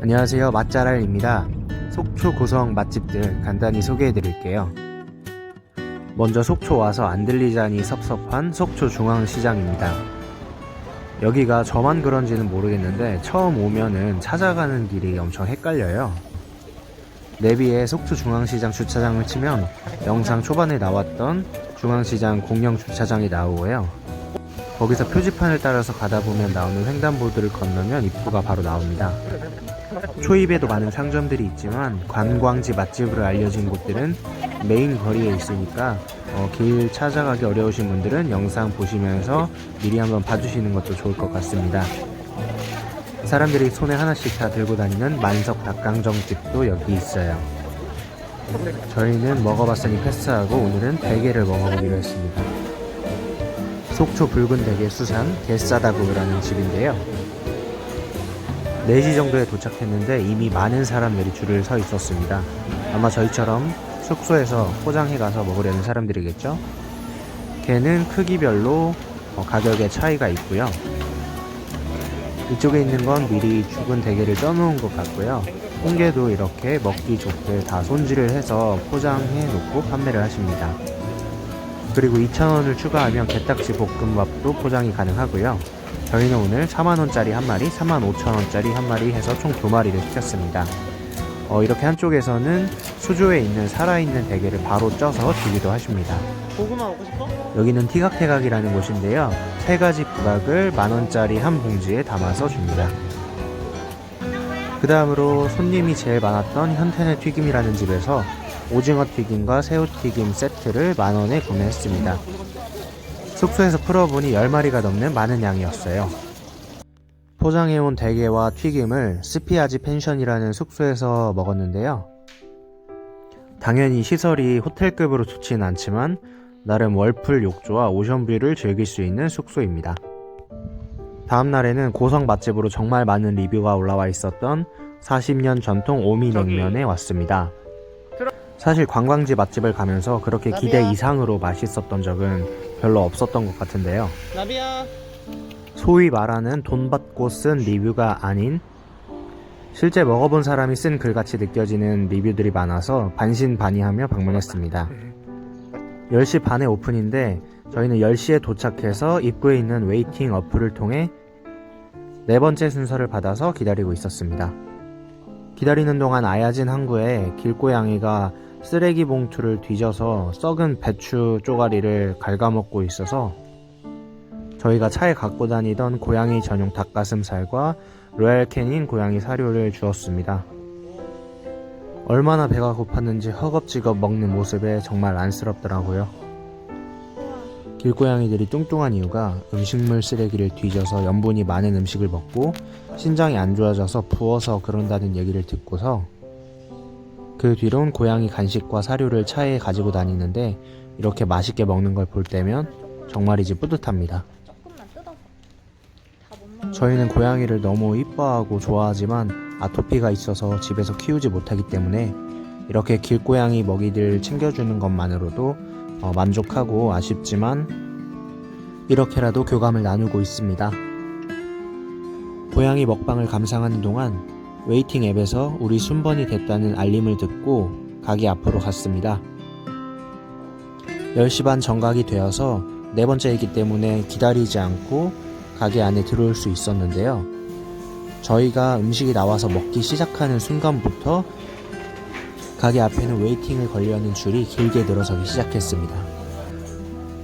안녕하세요, 맛잘알입니다. 속초 고성 맛집들 간단히 소개해 드릴게요. 먼저 속초 와서 안 들리자니 섭섭한 속초 중앙시장입니다. 여기가 저만 그런지는 모르겠는데 처음 오면은 찾아가는 길이 엄청 헷갈려요. 내비에 속초 중앙시장 주차장을 치면 영상 초반에 나왔던 중앙시장 공영 주차장이 나오고요. 거기서 표지판을 따라서 가다 보면 나오는 횡단보도를 건너면 입구가 바로 나옵니다. 초입에도 많은 상점들이 있지만 관광지 맛집으로 알려진 곳들은 메인 거리에 있으니까 길 찾아가기 어려우신 분들은 영상 보시면서 미리 한번 봐주시는 것도 좋을 것 같습니다. 사람들이 손에 하나씩 다 들고 다니는 만석 닭강정집도 여기 있어요. 저희는 먹어봤으니 패스하고 오늘은 대게를 먹어보기로 했습니다. 속초 붉은 대게 수산 게싸다구라는 집인데요. 4시 정도에 도착했는데 이미 많은 사람들이 줄을 서 있었습니다. 아마 저희처럼 숙소에서 포장해 가서 먹으려는 사람들이겠죠. 게는 크기별로 가격의 차이가 있고요. 이쪽에 있는 건 미리 죽은 대게를 쪄놓은 것 같고요. 홍게도 이렇게 먹기 좋게 다 손질을 해서 포장해 놓고 판매를 하십니다. 그리고 2,000원을 추가하면 게딱지 볶음밥도 포장이 가능하고요. 저희는 오늘 4만원짜리 한 마리, 45,000원짜리 한 마리 해서 총 2마리를 시켰습니다. 이렇게 한쪽에서는 수조에 있는 살아있는 대게를 바로 쪄서 주기도 하십니다. 고구마 먹고 싶어? 여기는 티각태각이라는 곳인데요. 3가지 부각을 만원짜리 한 봉지에 담아서 줍니다. 그 다음으로 손님이 제일 많았던 현태네 튀김이라는 집에서 오징어 튀김과 새우 튀김 세트를 만원에 구매했습니다. 숙소에서 풀어보니 10마리가 넘는 많은 양이었어요. 포장해온 대게와 튀김을 스피아지 펜션이라는 숙소에서 먹었는데요. 당연히 시설이 호텔급으로 좋지는 않지만 나름 월풀 욕조와 오션뷰를 즐길 수 있는 숙소입니다. 다음날에는 고성 맛집으로 정말 많은 리뷰가 올라와 있었던 40년 전통 오미냉면에 왔습니다. 사실 관광지 맛집을 가면서 그렇게 기대 이상으로 맛있었던 적은 별로 없었던 것 같은데요. 나비야. 소위 말하는 돈 받고 쓴 리뷰가 아닌 실제 먹어본 사람이 쓴 글같이 느껴지는 리뷰들이 많아서 반신반의하며 방문했습니다. 10시 반에 오픈인데 저희는 10시에 도착해서 입구에 있는 웨이팅 어플을 통해 4번째 순서를 받아서 기다리고 있었습니다. 기다리는 동안 아야진 항구에 길고양이가 쓰레기 봉투를 뒤져서 썩은 배추 쪼가리를 갉아먹고 있어서 저희가 차에 갖고 다니던 고양이 전용 닭가슴살과 로얄 캐닌 고양이 사료를 주었습니다. 얼마나 배가 고팠는지 허겁지겁 먹는 모습에 정말 안쓰럽더라고요. 길고양이들이 뚱뚱한 이유가 음식물 쓰레기를 뒤져서 염분이 많은 음식을 먹고 신장이 안 좋아져서 부어서 그런다는 얘기를 듣고서 그 뒤론 고양이 간식과 사료를 차에 가지고 다니는데 이렇게 맛있게 먹는 걸 볼 때면 정말이지 뿌듯합니다. 저희는 고양이를 너무 이뻐하고 좋아하지만 아토피가 있어서 집에서 키우지 못하기 때문에 이렇게 길고양이 먹이들 챙겨주는 것만으로도 만족하고 아쉽지만 이렇게라도 교감을 나누고 있습니다. 고양이 먹방을 감상하는 동안 웨이팅 앱에서 우리 순번이 됐다는 알림을 듣고 가게 앞으로 갔습니다. 10시 반 정각이 되어서 4번째이기 때문에 기다리지 않고 가게 안에 들어올 수 있었는데요. 저희가 음식이 나와서 먹기 시작하는 순간부터 가게 앞에는 웨이팅을 걸려는 줄이 길게 늘어서기 시작했습니다.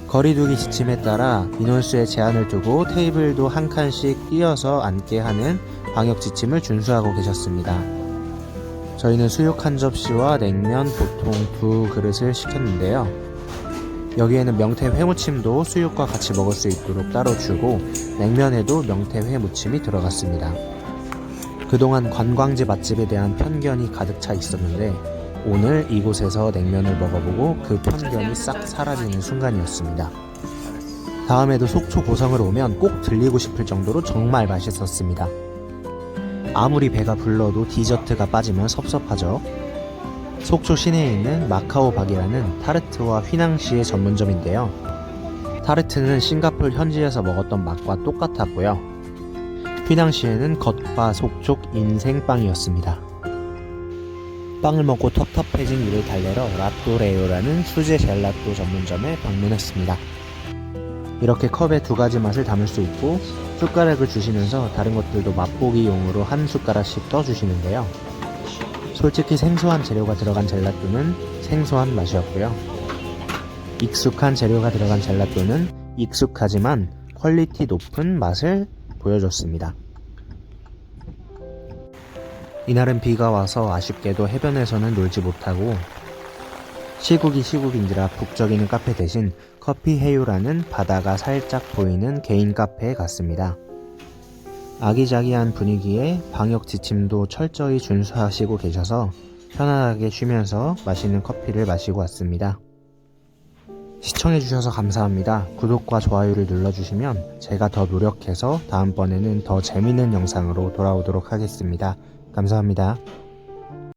거리두기 지침에 따라 인원수에 제한을 두고 테이블도 한 칸씩 띄어서 앉게 하는 방역 지침을 준수하고 계셨습니다. 저희는 수육 한 접시와 냉면 보통 2그릇을 시켰는데요. 여기에는 명태 회무침도 수육과 같이 먹을 수 있도록 따로 주고 냉면에도 명태 회무침이 들어갔습니다. 그동안 관광지 맛집에 대한 편견이 가득 차 있었는데 오늘 이곳에서 냉면을 먹어보고 그 편견이 싹 사라지는 순간이었습니다. 다음에도 속초 고성을 오면 꼭 들리고 싶을 정도로 정말 맛있었습니다. 아무리 배가 불러도 디저트가 빠지면 섭섭하죠. 속초 시내에 있는 마카오 박이라는 타르트와 휘낭시의 전문점인데요. 타르트는 싱가포르 현지에서 먹었던 맛과 똑같았고요. 휘낭시에는 겉바 속촉 인생빵이었습니다. 빵을 먹고 텁텁해진 이를 달래러 라또레오라는 수제 젤라또 전문점에 방문했습니다. 이렇게 컵에 두 가지 맛을 담을 수 있고 숟가락을 주시면서 다른 것들도 맛보기용으로 한 숟가락씩 떠주시는데요. 솔직히 생소한 재료가 들어간 젤라또는 생소한 맛이었고요. 익숙한 재료가 들어간 젤라또는 익숙하지만 퀄리티 높은 맛을 보여줬습니다. 이날은 비가 와서 아쉽게도 해변에서는 놀지 못하고 시국이 시국인지라 북적이는 카페 대신 커피 헤유라는 바다가 살짝 보이는 개인 카페에 갔습니다. 아기자기한 분위기에 방역 지침도 철저히 준수하시고 계셔서 편안하게 쉬면서 맛있는 커피를 마시고 왔습니다. 시청해주셔서 감사합니다. 구독과 좋아요를 눌러주시면 제가 더 노력해서 다음번에는 더 재밌는 영상으로 돌아오도록 하겠습니다. 감사합니다.